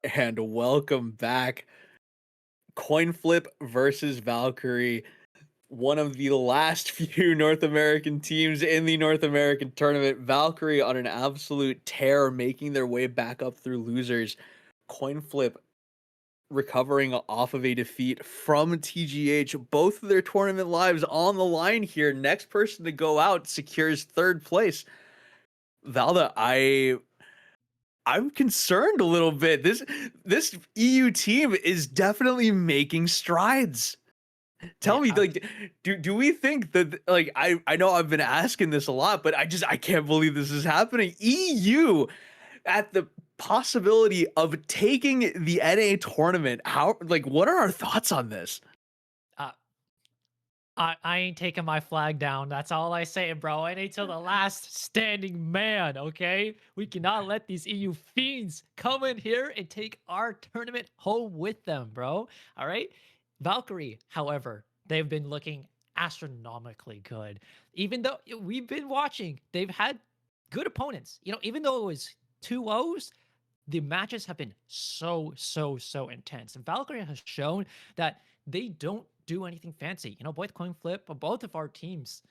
And welcome back. Coinflip versus Valkyrie, one of the last few North American teams in the North American tournament. Valkyrie on an absolute tear, making their way back up through losers. Coinflip recovering off of a defeat from TGH. Both of their tournament lives on the line here. Next person to go out secures third place. Valda, I'm concerned a little bit. This EU team is definitely making strides. Tell Yeah, me, like, do we think that like I know I've been asking this a lot, but I can't believe this is happening. EU at the possibility of taking the NA tournament. How like what are our thoughts on this? uh, I ain't taking my flag down. That's all I say, bro. I ain't till the last standing man. Okay, we cannot let these EU fiends come in here and take our tournament home with them, bro. All right, Valkyrie. However, they've been looking astronomically good. Even though we've been watching, they've had good opponents. Even though it was 2-0s, the matches have been so intense. And Valkyrie has shown that they don't do anything fancy. Both Coinflip, both of our teams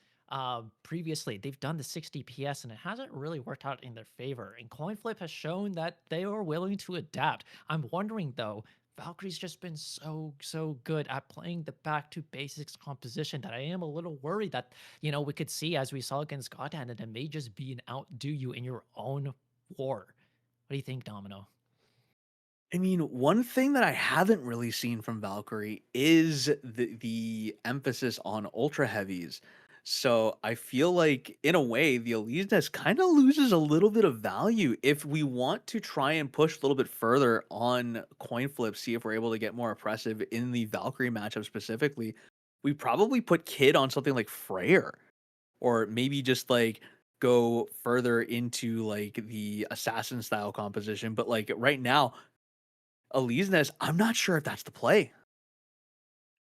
previously, they've done the 60 PS and it hasn't really worked out in their favor. And Coinflip has shown that they are willing to adapt. I'm wondering though, Valkyrie's just been so good at playing the back to basics composition that I am a little worried that, we could see as we saw against Godhand that it may just be an outdo you in your own war. What do you think, Domino? I mean, one thing that I haven't really seen from Valkyrie is the emphasis on ultra heavies. So I feel like in a way the Elise kind of loses a little bit of value if we want to try and push a little bit further on coin flip, see if we're able to get more oppressive in the Valkyrie matchup specifically. We probably put Kid on something like Freyr, or maybe just like go further into like the assassin style composition. But like right now, Elise, I'm not sure if that's the play.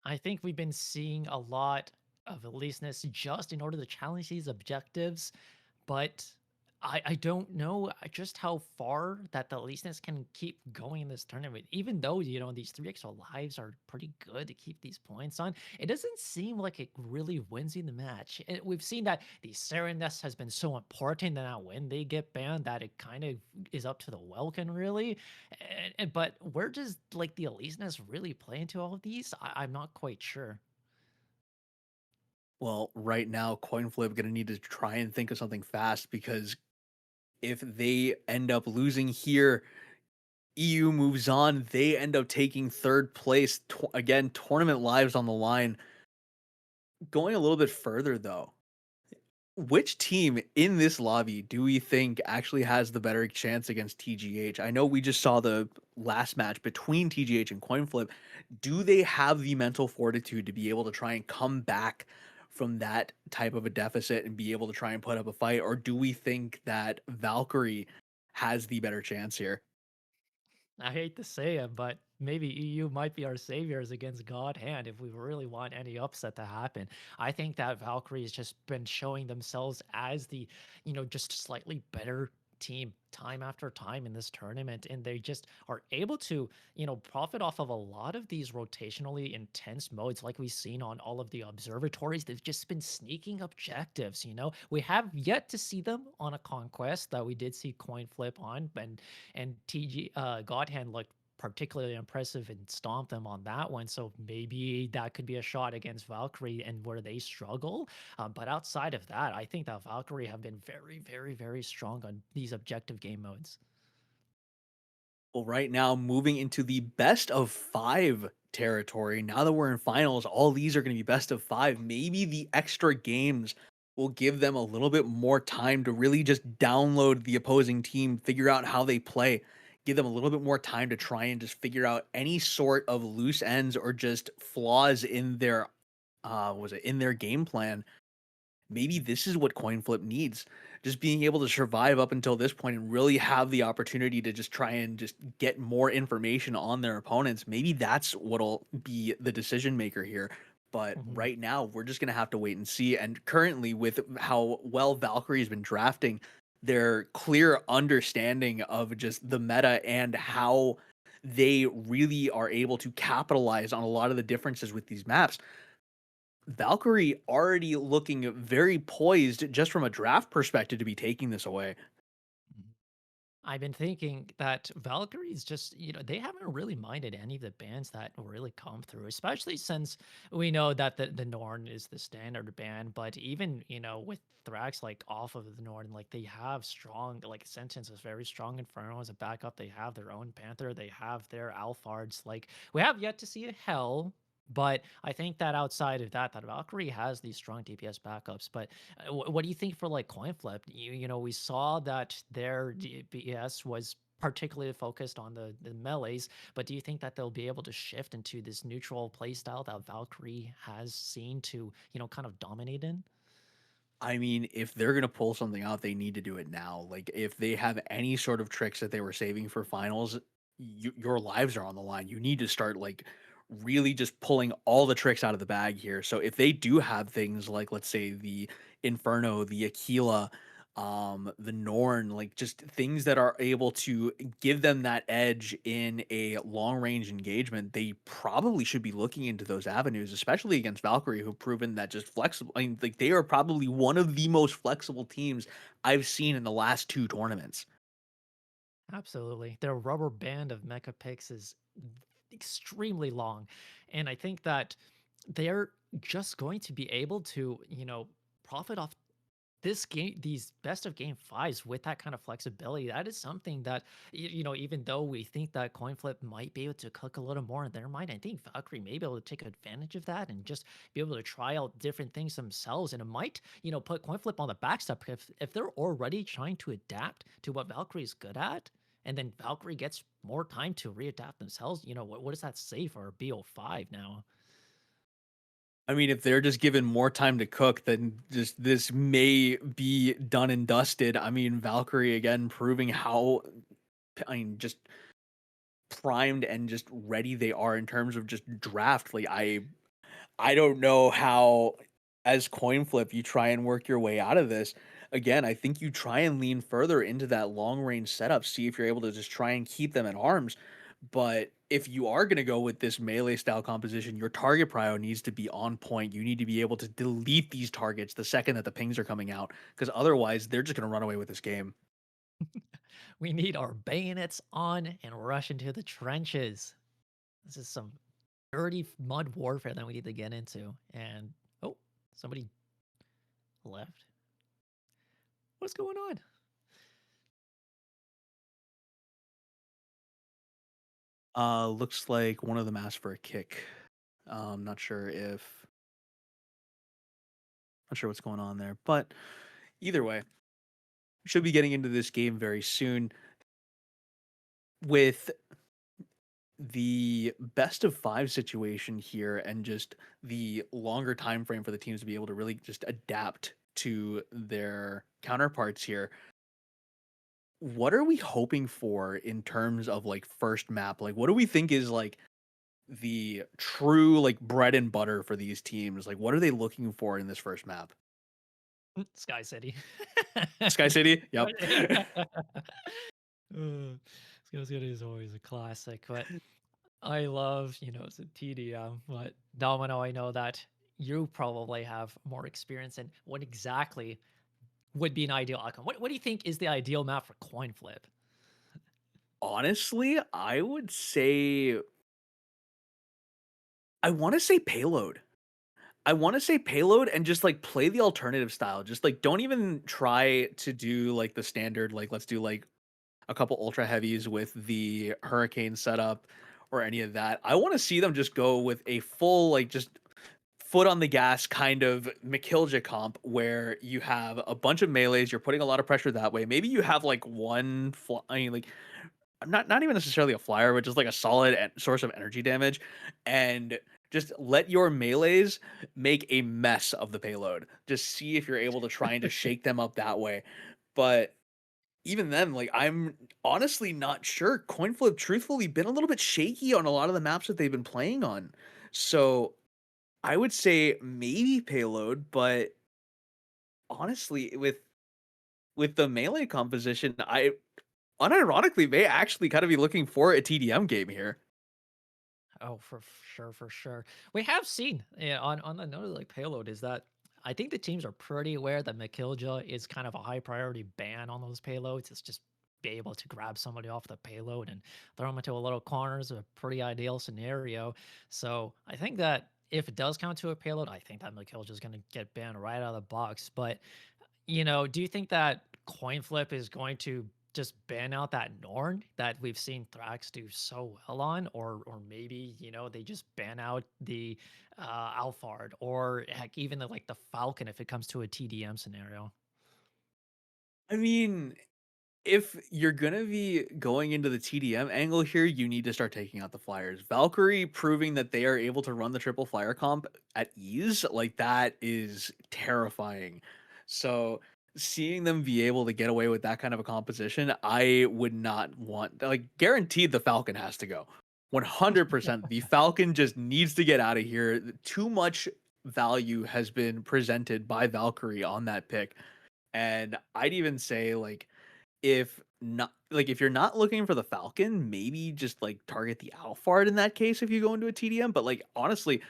I think we've been seeing a lot of elusiveness just in order to challenge these objectives, but I don't know just how far that the elusiveness can keep going in this tournament. Even though, these 3 extra lives are pretty good to keep these points on, it doesn't seem like it really wins you the match. And we've seen that the Sereness has been so important that now when they get banned, that it kind of is up to the Welkin, really. But where does like the elusiveness really play into all of these? I'm not quite sure. Well, right now, Coinflip gonna need to try and think of something fast because if they end up losing here, EU moves on. They end up taking third place. Again, tournament lives on the line. Going a little bit further though, which team in this lobby do we think actually has the better chance against TGH? I know we just saw the last match between TGH and Coinflip. Do they have the mental fortitude to be able to try and come back from that type of a deficit and be able to try and put up a fight? Or do we think that Valkyrie has the better chance here? I hate to say it, but maybe EU might be our saviors against God Hand if we really want any upset to happen. I think that Valkyrie has just been showing themselves as the, just slightly better team time after time in this tournament. And they just are able to, profit off of a lot of these rotationally intense modes like we've seen on all of the observatories. They've just been sneaking objectives. We have yet to see them on a conquest that we did see coin flip on, and TG Godhand looked particularly impressive and stomped them on that one. So maybe that could be a shot against Valkyrie and where they struggle. But outside of that, I think that Valkyrie have been very strong on these objective game modes. Well, right now, moving into the best of five territory. Now that we're in finals, all these are going to be best of five. Maybe the extra games will give them a little bit more time to really just download the opposing team, figure out how they play, give them a little bit more time to try and just figure out any sort of loose ends or just flaws in their was it in their game plan. Maybe this is what coin flip needs, just being able to survive up until this point and really have the opportunity to just try and just get more information on their opponents. Maybe that's what'll be the decision maker here. But Mhm. right now, we're just gonna have to wait and see. And currently, with how well Valkyrie's been drafting, their clear understanding of just the meta and how they really are able to capitalize on a lot of the differences with these maps. Valkyrie already looking very poised just from a draft perspective to be taking this away. I've been thinking that Valkyrie's just, they haven't really minded any of the bands that really come through, especially since we know that the Norn is the standard band. But even, with Thrax like off of the Norn, like they have strong, like Sentence is very strong Inferno as a backup. They have their own Panther, they have their Alphards. Like we have yet to see a Hell. But I think that outside of that, that Valkyrie has these strong DPS backups. But what do you think for like Coinflip? We saw that their DPS was particularly focused on the melees, but do you think that they'll be able to shift into this neutral playstyle that Valkyrie has seen to, kind of dominate in? I mean, if they're gonna pull something out, they need to do it now. Like, if they have any sort of tricks that they were saving for finals, your lives are on the line. You need to start like really just pulling all the tricks out of the bag here. So if they do have things like, let's say, the Inferno, the Aquila, the Norn, like just things that are able to give them that edge in a long range engagement, they probably should be looking into those avenues, especially against Valkyrie, who've proven that just flexible. I mean, like they are probably one of the most flexible teams I've seen in the last two tournaments. Absolutely. Their rubber band of mecha picks is extremely long. And I think that they're just going to be able to, profit off this game, these best of game fives with that kind of flexibility. That is something that, even though we think that Coinflip might be able to cook a little more in their mind, I think Valkyrie may be able to take advantage of that and just be able to try out different things themselves. And it might, put Coinflip on the back step if they're already trying to adapt to what Valkyrie is good at. And then Valkyrie gets more time to readapt themselves. What does that say for BO5 now? I mean, if they're just given more time to cook, then just this may be done and dusted. I mean, Valkyrie again proving how I mean, just primed and just ready they are in terms of just draft. Like I don't know how as coin flip you try and work your way out of this. Again, I think you try and lean further into that long range setup, see if you're able to just try and keep them at arms. But if you are going to go with this melee style composition, your target prio needs to be on point. You need to be able to delete these targets the second that the pings are coming out, because otherwise they're just going to run away with this game. We need our bayonets on and rush into the trenches. This is some dirty mud warfare that we need to get into. And oh, somebody left. What's going on? Looks like one of them asked for a kick. Not sure if not sure what's going on there, but either way, should be getting into this game very soon with the best of 5 situation here and just the longer time frame for the teams to be able to really just adapt to their counterparts here. What are we hoping for in terms of like first map? Like what do we think is like the true like bread and butter for these teams? Like what are they looking for in this first map? Sky City. Sky City? Yep. Sky City is always a classic, but I love, it's a TDM, but Domino, I know that you probably have more experience in what exactly would be an ideal outcome. What do you think is the ideal map for coin flip? Honestly, I want to say payload. I wanna say payload and just, like, play the alternative style. Just, like, don't even try to do, like, the standard, like, let's do, like, a couple ultra heavies with the hurricane setup or any of that. I wanna see them just go with a full, like, just foot on the gas kind of McKillja comp where you have a bunch of melees, you're putting a lot of pressure that way. Maybe you have, like, I mean, like, not even necessarily a flyer, but just like a solid source of energy damage, and just let your melees make a mess of the payload. Just see if you're able to try and just shake them up that way. But even then, like I'm honestly not sure. Coinflip, truthfully, been a little bit shaky on a lot of the maps that they've been playing on. So I would say maybe payload, but honestly, with the melee composition, unironically may actually kind of be looking for a TDM game here. Oh, for sure, for sure. We have seen, yeah, on another like payload is that I think the teams are pretty aware that Makilja is kind of a high priority ban on those payloads. It's just be able to grab somebody off the payload and throw them into a little corner is a pretty ideal scenario. So I think that if it does come to a payload, I think that Makilja is going to get banned right out of the box. But do you think that Coinflip is going to just ban out that Norn that we've seen Thrax do so well on, or maybe they just ban out the Alphard, or heck, even the Falcon if it comes to a TDM scenario? I mean, if you're gonna be going into the TDM angle here, you need to start taking out the flyers. Valkyrie proving that they are able to run the triple flyer comp at ease, like that is terrifying. So seeing them be able to get away with that kind of a composition, I would not want, like, guaranteed the Falcon has to go. 100%. The Falcon just needs to get out of here. Too much value has been presented by Valkyrie on that pick. And I'd even say like if you're not looking for the Falcon, maybe just like target the Alphard in that case if you go into a TDM. But like honestly,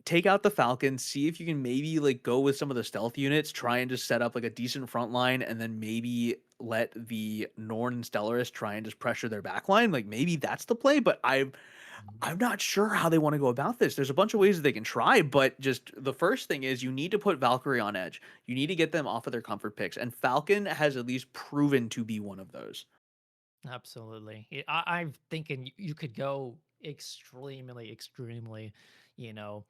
take out the Falcon, see if you can maybe like go with some of the stealth units, try and just set up like a decent front line, and then maybe let the Norn and Stellaris try and just pressure their back line. Like maybe that's the play, but I'm not sure how they want to go about this. There's a bunch of ways that they can try, but just the first thing is you need to put Valkyrie on edge. You need to get them off of their comfort picks, and Falcon has at least proven to be one of those. Absolutely. I'm thinking you could go extremely, extremely, you know,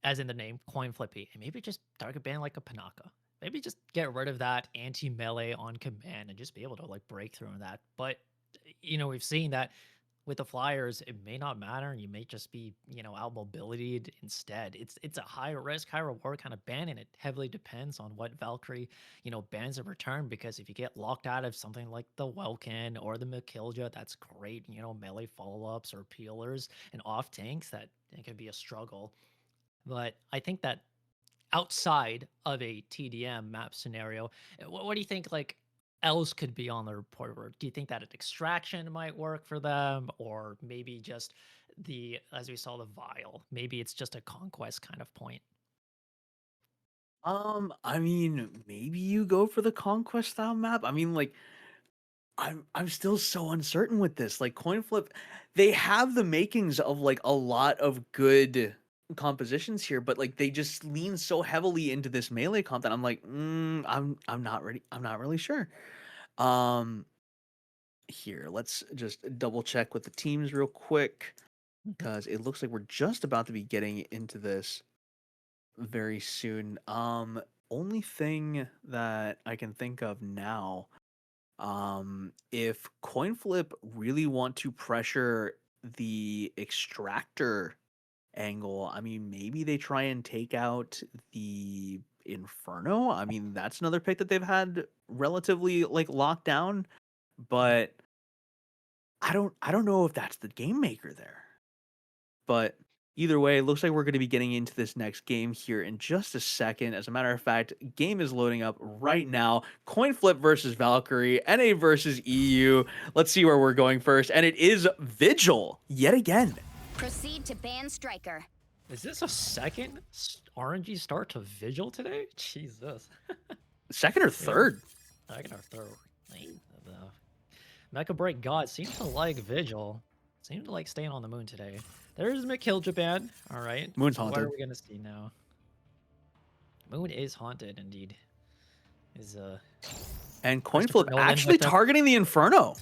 as in the name, coin flippy, and maybe just target ban like a Panaka. Maybe just get rid of that anti melee on command and just be able to like break through on that. But we've seen that with the Flyers, it may not matter, and you may just be out mobility instead. It's a high risk, high reward kind of ban, and it heavily depends on what Valkyrie bans in return. Because if you get locked out of something like the Welkin or the Makilja, that's great. Melee follow ups or peelers and off tanks that it can be a struggle. But I think that outside of a TDM map scenario, what do you think else could be on the report board? Do you think that an extraction might work for them, or maybe just the as we saw the vial? Maybe it's just a conquest kind of point. I mean, maybe you go for the conquest style map. I mean, like I'm still so uncertain with this. Like coin flip, they have the makings of like a lot of good compositions here, but like they just lean so heavily into this melee comp that I'm like, I'm not ready. I'm not really sure. Um, Here, let's just double check with the teams real quick Mhm. because it looks like we're just about to be getting into this very soon. Only thing that I can think of now, if Coinflip really want to pressure the extractor angle, I mean, maybe they try and take out the Inferno. I mean, that's another pick that they've had relatively like locked down, Mhm. but I don't know if that's the game maker there. But either way, it looks like we're going to be getting into this next game here in just a second. As a matter of fact, game is loading up right now. Coin flip versus Valkyrie, NA versus EU. Let's see where we're going first. And it is Vigil yet again. Proceed to ban Striker. Is this a second RNG start to Vigil today? Jesus. Second or Yeah, third? second or third. The Mecha Break God seems to like Vigil. Seems to like staying on the moon today. There's McKill Japan. All right. Moon's What are haunted. we gonna see now? Moon is haunted indeed. Is And coin Christopher flip Nolan actually with them? targeting the Inferno.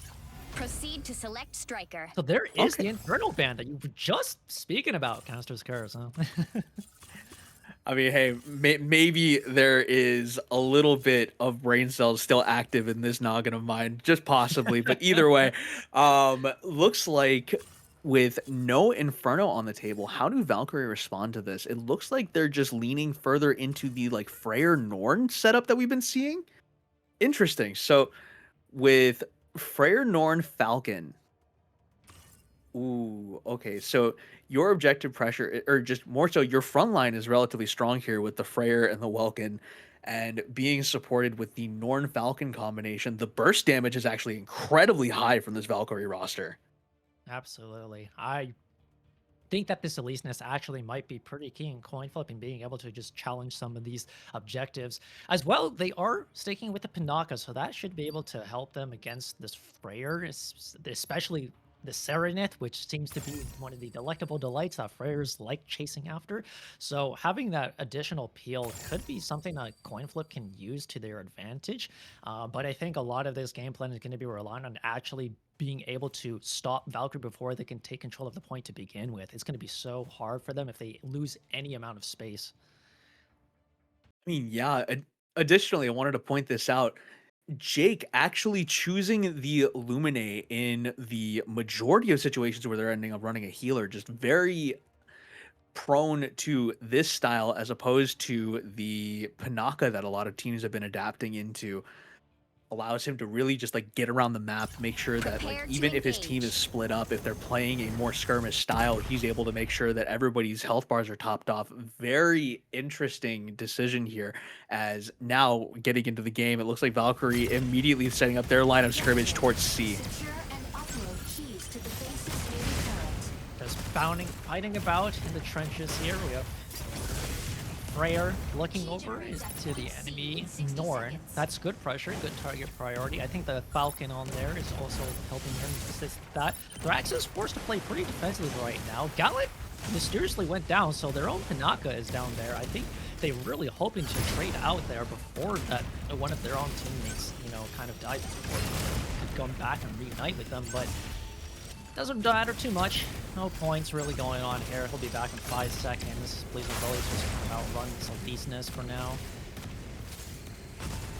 Proceed to select Striker. So there is Okay. the Infernal band that you were just speaking about, Caster's Curse, huh? I mean, hey, maybe there is a little bit of brain cells still active in this noggin of mine, just possibly. But either way, looks like with no Inferno on the table, how do Valkyrie respond to this? It looks like they're just leaning further into the like Freyr Norn setup that we've been seeing. Interesting. So with Freyr Norn Falcon, ooh, okay. So your objective pressure, or just more so, your front line is relatively strong here with the Freyr and the Welkin. And being supported with the Norn Falcon combination, the burst damage is actually incredibly high from this Valkyrie roster. Absolutely. I think that this eliteness actually might be pretty key in coin flip and being able to just challenge some of these objectives. As well, they are sticking with the Panaka, so that should be able to help them against this Freyr, especially the Serenith, which seems to be one of the delectable delights that Freyrs like chasing after. So having that additional peel could be something that Coinflip can use to their advantage. But I think a lot of this game plan is going to be relying on actually being able to stop Valkyrie before they can take control of the point to begin with. It's going to be so hard for them if they lose any amount of space. I mean, yeah. Additionally, I wanted to point this out. Jake actually choosing the Lumine in the majority of situations where they're ending up running a healer, just very prone to this style as opposed to the Panaka that a lot of teams have been adapting into. Allows him to really just like get around the map, make sure that like Prepare to even if his team is engage. split up, if they're playing a more skirmish style, he's able to make sure that everybody's health bars are topped off. Very interesting decision here. As now getting into the game, it looks like Valkyrie immediately setting up their line of scrimmage towards C. Secure and upload keys to the base's main turret. Just fighting about in the trenches here. We have Freyr looking over to the enemy Norn. That's good pressure, good target priority. I think the Falcon on there is also helping him assist that. Thrax is forced to play pretty defensively right now. Gallet mysteriously went down, so their own Panaka is down there. I think they were really hoping to trade out there before that one of their own teammates, kind of died before they could come back and reunite with them, but doesn't matter too much. No points really going on here. He'll be back in 5 seconds. Blazing Bullies just kind of outrun some decentness for now.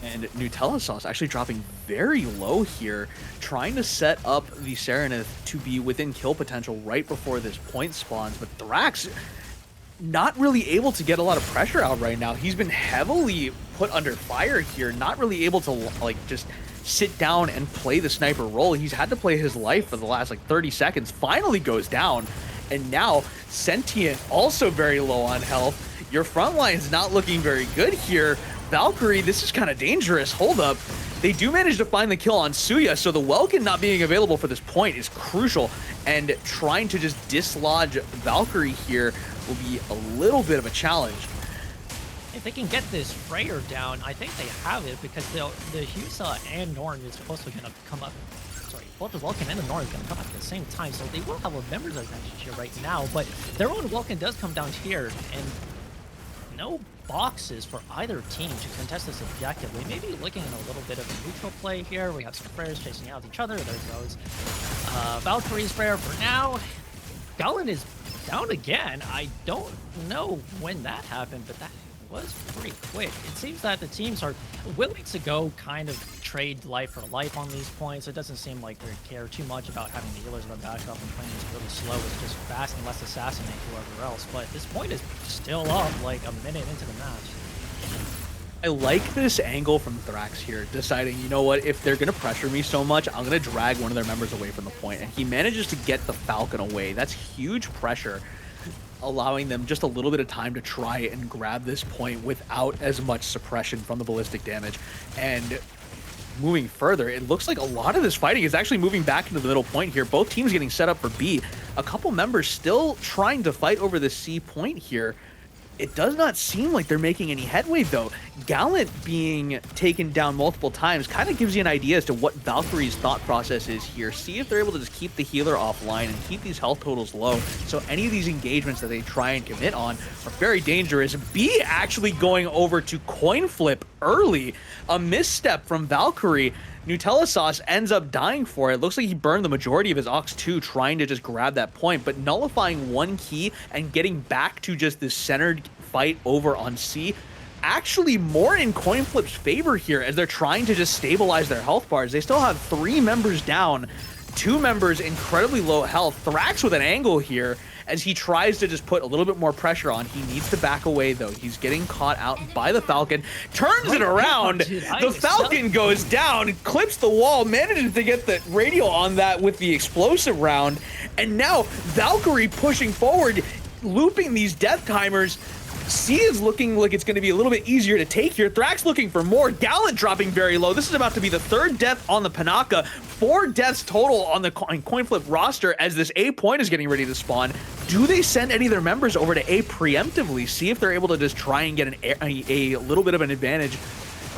And Nutella Sauce actually dropping very low here, trying to set up the Serenith to be within kill potential right before this point spawns. But Thrax not really able to get a lot of pressure out right now. He's been heavily put under fire here, not really able to like just sit down and play the sniper role. He's had to play his life for the last like 30 seconds, finally goes down. And now Sentient also very low on health. Your front line's not looking very good here. Valkyrie, this is kind of dangerous. Hold up. They do manage to find the kill on Suya, so the Welkin not being available for this point is crucial. And trying to just dislodge Valkyrie here will be a little bit of a challenge. If they can get this Freyr down, I think they have it because the Husa and Norn is also going to come up. Sorry, both the Welkin and the Norn is going to come up at the same time, so they will have a members advantage here right now. But their own Welkin does come down here, and no boxes for either team to contest this objectively. Maybe looking at a little bit of a neutral play here. We have some Freyrs chasing out each other. There goes Valkyrie's Freyr for now. Galen is down again. I don't know when that happened, but that was pretty quick. It seems that the teams are willing to go kind of trade life for life on these points. It doesn't seem like they care too much about having the healers in the backup and playing this really slow. It's just fast and let's assassinate whoever else. But this point is still up like a minute into the match. I like this angle from Thrax here, deciding, you know what, if they're going to pressure me so much, I'm going to drag one of their members away from the point. And he manages to get the Falcon away. That's huge pressure, allowing them just a little bit of time to try and grab this point without as much suppression from the ballistic damage. And moving further, it looks like a lot of this fighting is actually moving back into the middle point here. Both teams getting set up for B. A couple members still trying to fight over the C point here. It does not seem like they're making any headway, though. Gallant being taken down multiple times kind of gives you an idea as to what Valkyrie's thought process is here. See if they're able to just keep the healer offline and keep these health totals low. So any of these engagements that they try and commit on are very dangerous. B actually going over to Coinflip early. A misstep from Valkyrie. Nutella Sauce ends up dying for it. Looks like he burned the majority of his Ox 2 trying to just grab that point, but nullifying one key and getting back to just this centered fight over on C. Actually more in Coinflip's favor here as they're trying to just stabilize their health bars. They still have 3 members down, 2 members incredibly low health. Thrax with an angle here as he tries to just put a little bit more pressure on. He needs to back away, though. He's getting caught out by the Falcon. Turns it around. The Falcon goes down, clips the wall, manages to get the radio on that with the explosive round. And now Valkyrie pushing forward, looping these death timers. C is looking like it's going to be a little bit easier to take here. Thrax looking for more. Gallant dropping very low. This is about to be the 3rd death on the Panaka. 4 deaths total on the Coinflip roster as this A point is getting ready to spawn. Do they send any of their members over to A preemptively? See if they're able to just try and get a little bit of an advantage.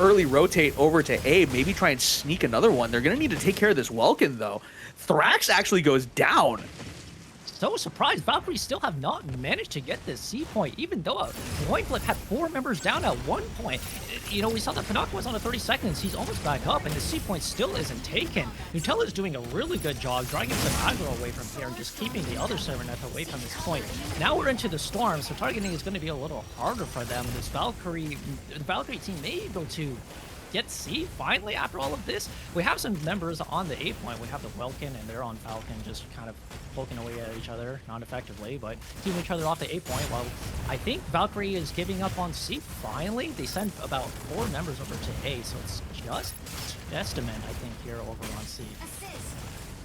Early rotate over to A, maybe try and sneak another one. They're going to need to take care of this Welkin, though. Thrax actually goes down. So surprised, Valkyrie still have not managed to get this C point, even though Coinflip had 4 members down at one point. You know, we saw that Panaka was on a 30 seconds. He's almost back up, and the C point still isn't taken. Nutella is doing a really good job dragging some aggro away from here and just keeping the other Servant away from this point. Now we're into the storm, so targeting is going to be a little harder for them. This the Valkyrie team may be able to get C finally after all of this. We have some members on the A point. We have the Welkin, and they're on Falcon, just kind of poking away at each other, not effectively, but keeping each other off the A point. While I think Valkyrie is giving up on C finally. They send about 4 members over to A, so it's just Testament, I think, here over on C.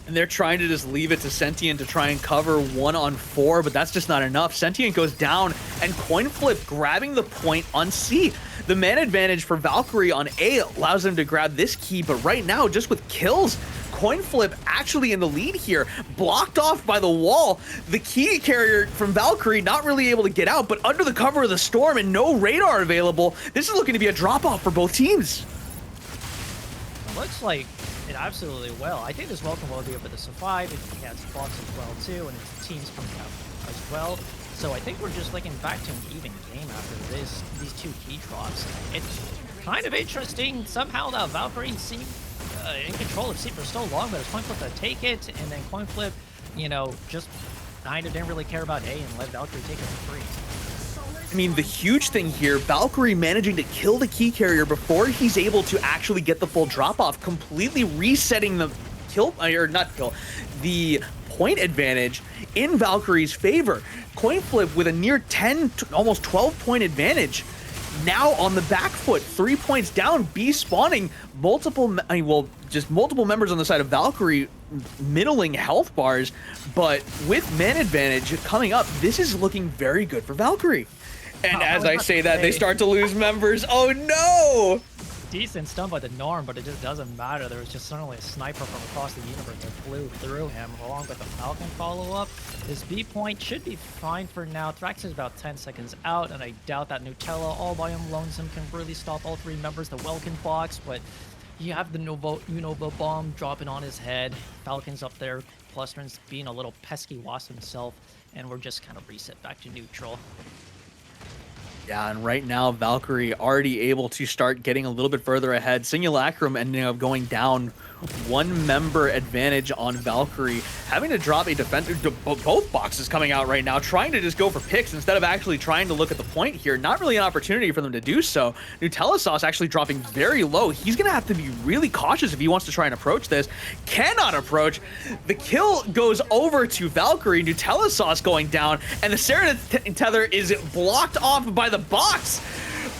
And they're trying to just leave it to Sentient to try and cover 1-on-4, but that's just not enough. Sentient goes down, and Coinflip grabbing the point on C. The man advantage for Valkyrie on A allows them to grab this key, but right now, just with kills, Coinflip actually in the lead here, blocked off by the wall. The key carrier from Valkyrie not really able to get out, but under the cover of the storm and no radar available, this is looking to be a drop-off for both teams. Looks like it absolutely will. I think this Welcome will be able to survive. He has blocks as well too, and his team's coming out as well. So I think we're just looking back to an even game after these 2 key drops. It's kind of interesting somehow that Valkyrie seemed in control of C for so long, but it's Coinflip to take it, and then Coinflip, you know, just kind of didn't really care about A and let Valkyrie take it for free. I mean, the huge thing here, Valkyrie managing to kill the key carrier before he's able to actually get the full drop-off, completely resetting the the point advantage in Valkyrie's favor. Coinflip with a near 10, almost 12-point advantage. Now on the back foot, 3 points down, B spawning multiple members on the side of Valkyrie, middling health bars, but with man advantage coming up, this is looking very good for Valkyrie. And as I say that, they start to lose members. Oh no! Decent stun by the Norm, but it just doesn't matter. There was just suddenly a sniper from across the universe that flew through him, along with the Falcon follow-up. This B point should be fine for now. Thrax is about 10 seconds out, and I doubt that Nutella all by him lonesome can really stop all 3 members. The Welkin box, but you have the Unova bomb dropping on his head. Falcon's up there, Pluster's being a little pesky wasp himself, and we're just kind of reset back to neutral. Yeah, and right now, Valkyrie already able to start getting a little bit further ahead. Simulacrum ending up going down, 1 member advantage on Valkyrie, having to drop a defender. Both boxes coming out right now, trying to just go for picks instead of actually trying to look at the point here. Not really an opportunity for them to do so. Nutella Sauce actually dropping very low. He's going to have to be really cautious if he wants to try and approach this. Cannot approach. The kill goes over to Valkyrie. Nutella Sauce going down, and the Serenade Tether is blocked off by the box.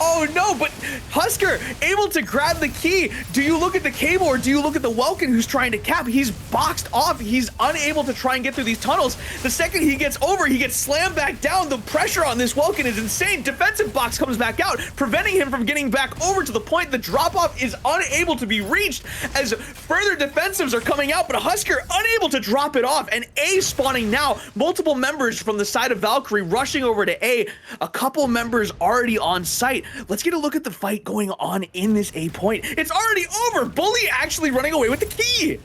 Oh no, but Husker able to grab the key. Do you look at the cable or do you look at the Welkin who's trying to cap? He's boxed off. He's unable to try and get through these tunnels. The second he gets over, he gets slammed back down. The pressure on this Welkin is insane. Defensive box comes back out, preventing him from getting back over to the point. The drop-off is unable to be reached as further defensives are coming out, but Husker unable to drop it off. And A spawning now. Multiple members from the side of Valkyrie rushing over to A. A couple members already on site. Let's get a look at the fight going on in this A point. It's already over. Bully actually running away with the key.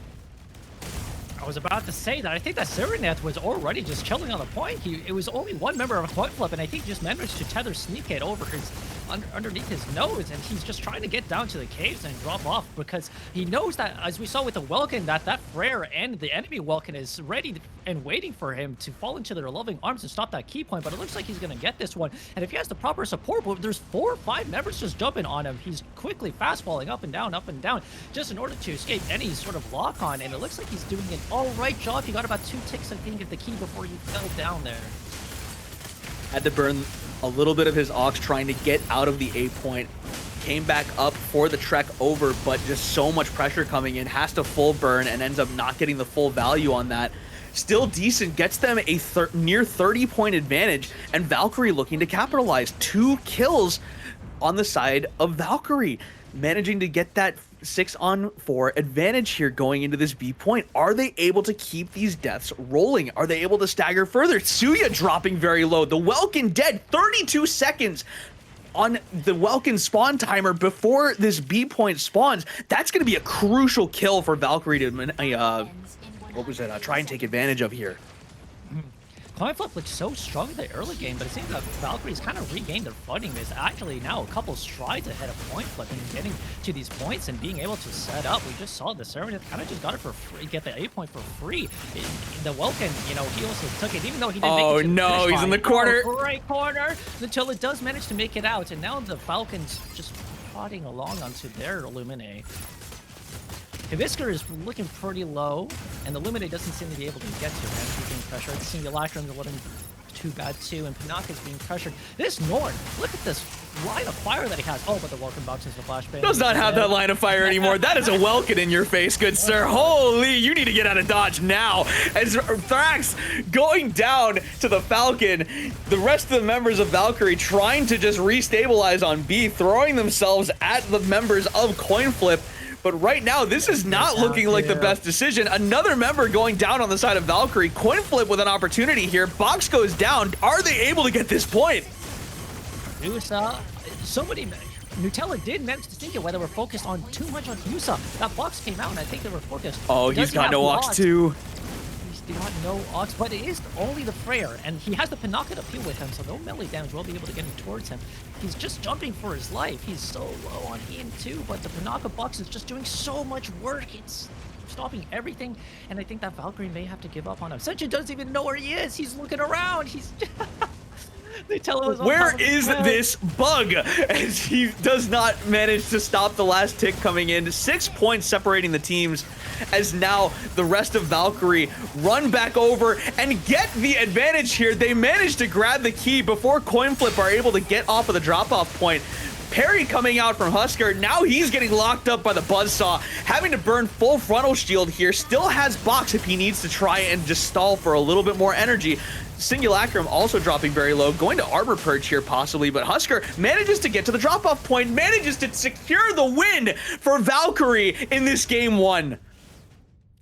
I was about to say that I think that Serenade was already just chilling on the point. It was only 1 member of Coinflip, and I think he just managed to tether Sneak It over his underneath his nose, and he's just trying to get down to the caves and drop off because he knows that, as we saw with the Welkin, that Frere and the enemy Welkin is ready and waiting for him to fall into their loving arms and stop that key point. But it looks like he's going to get this one, and if he has the proper support, but there's 4 or 5 members just jumping on him. He's quickly fast falling up and down, just in order to escape any sort of lock on, and it looks like he's doing an all right job. He got about 2 ticks, I think, of the key before he fell down there. Had to burn a little bit of his Ox trying to get out of the A point. Came back up for the trek over, but just so much pressure coming in, has to full burn and ends up not getting the full value on that. still decent, gets them a near 30-point advantage, and Valkyrie looking to capitalize. 2 kills on the side of Valkyrie, managing to get that 6-on-4 advantage here going into this B point. Are they able to keep these deaths rolling? Are they able to stagger further? Suya dropping very low. The Welkin dead, 32 seconds on the Welkin spawn timer before this B point spawns. That's going to be a crucial kill for Valkyrie to try and take advantage of here. Coinflip looked so strong in the early game, but it seems that Valkyrie's kind of regained their footing. Is actually now a couple strides ahead of Coinflip and getting to these points and being able to set up. We just saw the Servant kind of just got it for free, get the A point for free. The Welkin, you know, he also took it, even though he didn't make it to the finish he's line. in the corner. Right corner, until it does manage to make it out, and now the Falcons just plodding along onto their Illuminate. Hibiscus is looking pretty low, and the Illuminate doesn't seem to be able to get to him. He's being pressured. Simulacrum is looking too bad too, and Panaka's being pressured. This Norn, look at this line of fire that he has. Oh, but the Welcome boxes the flashbang. Does not have that line of fire anymore. That is a Welkin in your face, good sir. Holy, you need to get out of dodge now. As Thrax going down to the Falcon, the rest of the members of Valkyrie trying to just restabilize on B, throwing themselves at the members of Coinflip. But right now, this is not looking like the best decision. Another member going down on the side of Valkyrie. Coinflip with an opportunity here. Box goes down. Are they able to get this point? Nutella did manage to think it, where they were focused on too much on Yusa. That box came out, and I think they were focused. Oh, he's got no Ox too. He's got no Ox, but it is only the Freyr, and he has the Panaka to peel with him, so no melee damage will be able to get him towards him. He's just jumping for his life. He's so low on Ian too, but the Panaka box is just doing so much work. It's stopping everything, and I think that Valkyrie may have to give up on him. Senju doesn't even know where he is. He's looking around. He's they tell him where is this bug? As he does not manage to stop the last tick coming in. 6 points separating the teams, as now the rest of Valkyrie run back over and get the advantage here. They manage to grab the key before Coinflip are able to get off of the drop-off point. Parry coming out from Husker. Now he's getting locked up by the Buzzsaw, having to burn full frontal shield here. Still has box if he needs to try and just stall for a little bit more energy. Simulacrum also dropping very low, going to Armor Purge here possibly, but Husker manages to get to the drop-off point, manages to secure the win for Valkyrie in this game 1.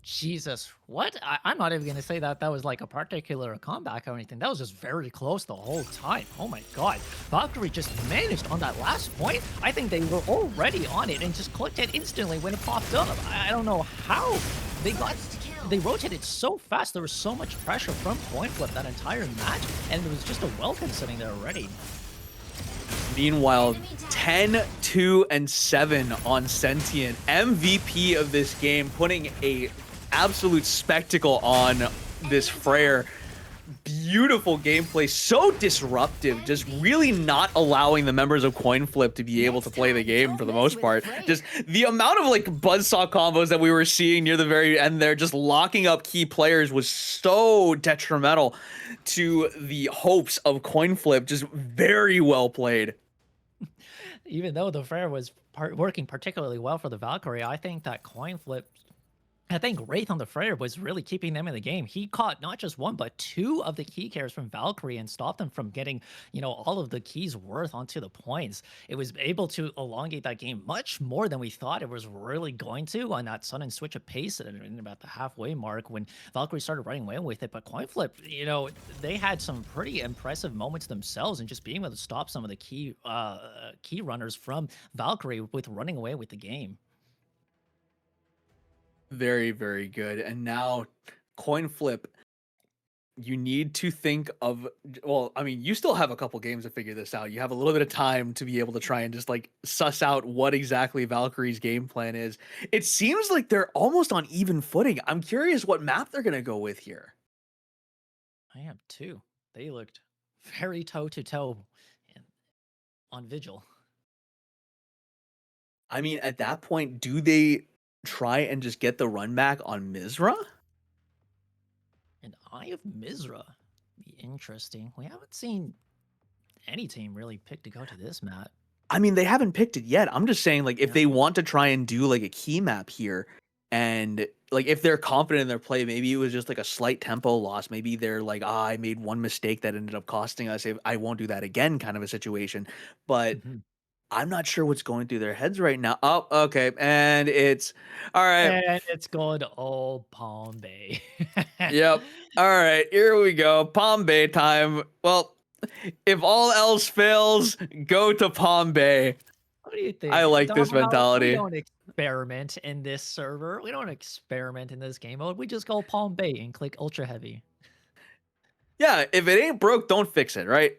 Jesus, what? I'm not even going to say that that was like a particular comeback or anything. That was just very close the whole time. Oh my god. Valkyrie just managed on that last point. I think they were already on it and just clicked it instantly when it popped up. I don't know how they rotated so fast. There was so much pressure from Coinflip that entire match, and it was just a Welkin sitting there already. Meanwhile, 10, 2, and 7 on Sentient. MVP of this game, putting a absolute spectacle on this Freyr. Beautiful gameplay, so disruptive, just really not allowing the members of Coinflip to be able to play the game for the most part. Just the amount of like buzzsaw combos that we were seeing near the very end there, just locking up key players, was so detrimental to the hopes of Coinflip. Just very well played. Even though the Freyr was working particularly well for the Valkyrie, I think Wraith on the Freyr was really keeping them in the game. He caught not just one, but 2 of the key carries from Valkyrie and stopped them from getting, you know, all of the keys worth onto the points. It was able to elongate that game much more than we thought it was really going to on that sudden switch of pace at about the halfway mark when Valkyrie started running away with it. But Coinflip, you know, they had some pretty impressive moments themselves and just being able to stop some of the key runners from Valkyrie with running away with the game. Very, very good. And now, Coinflip, you need to think of, well, I mean, you still have a couple games to figure this out. You have a little bit of time to be able to try and just like suss out what exactly Valkyrie's game plan is. It seems like they're almost on even footing. I'm curious what map they're going to go with here. I am too. They looked very toe-to-toe on Vigil. I mean, at that point, do they try and just get the run back on Mizra? And Eye of Mizra. Be interesting. We haven't seen any team really pick to go to this map. I mean, they haven't picked it yet. I'm just saying, like, if they want to try and do like a key map here, And like if they're confident in their play, maybe it was just like a slight tempo loss. Maybe they're like, ah, I made one mistake that ended up costing us. If I won't do that again, kind of a situation. But Mhm. I'm not sure what's going through their heads right now. Oh, okay. And it's all right. And it's going to old Palm Bay. Yep. All right. Here we go. Palm Bay time. Well, if all else fails, go to Palm Bay. What do you I think? like this Doghouse, we mentality. don't experiment in this server. We don't experiment in this game mode. We just go Palm Bay and click ultra heavy. Yeah. If it ain't broke, don't fix it, right?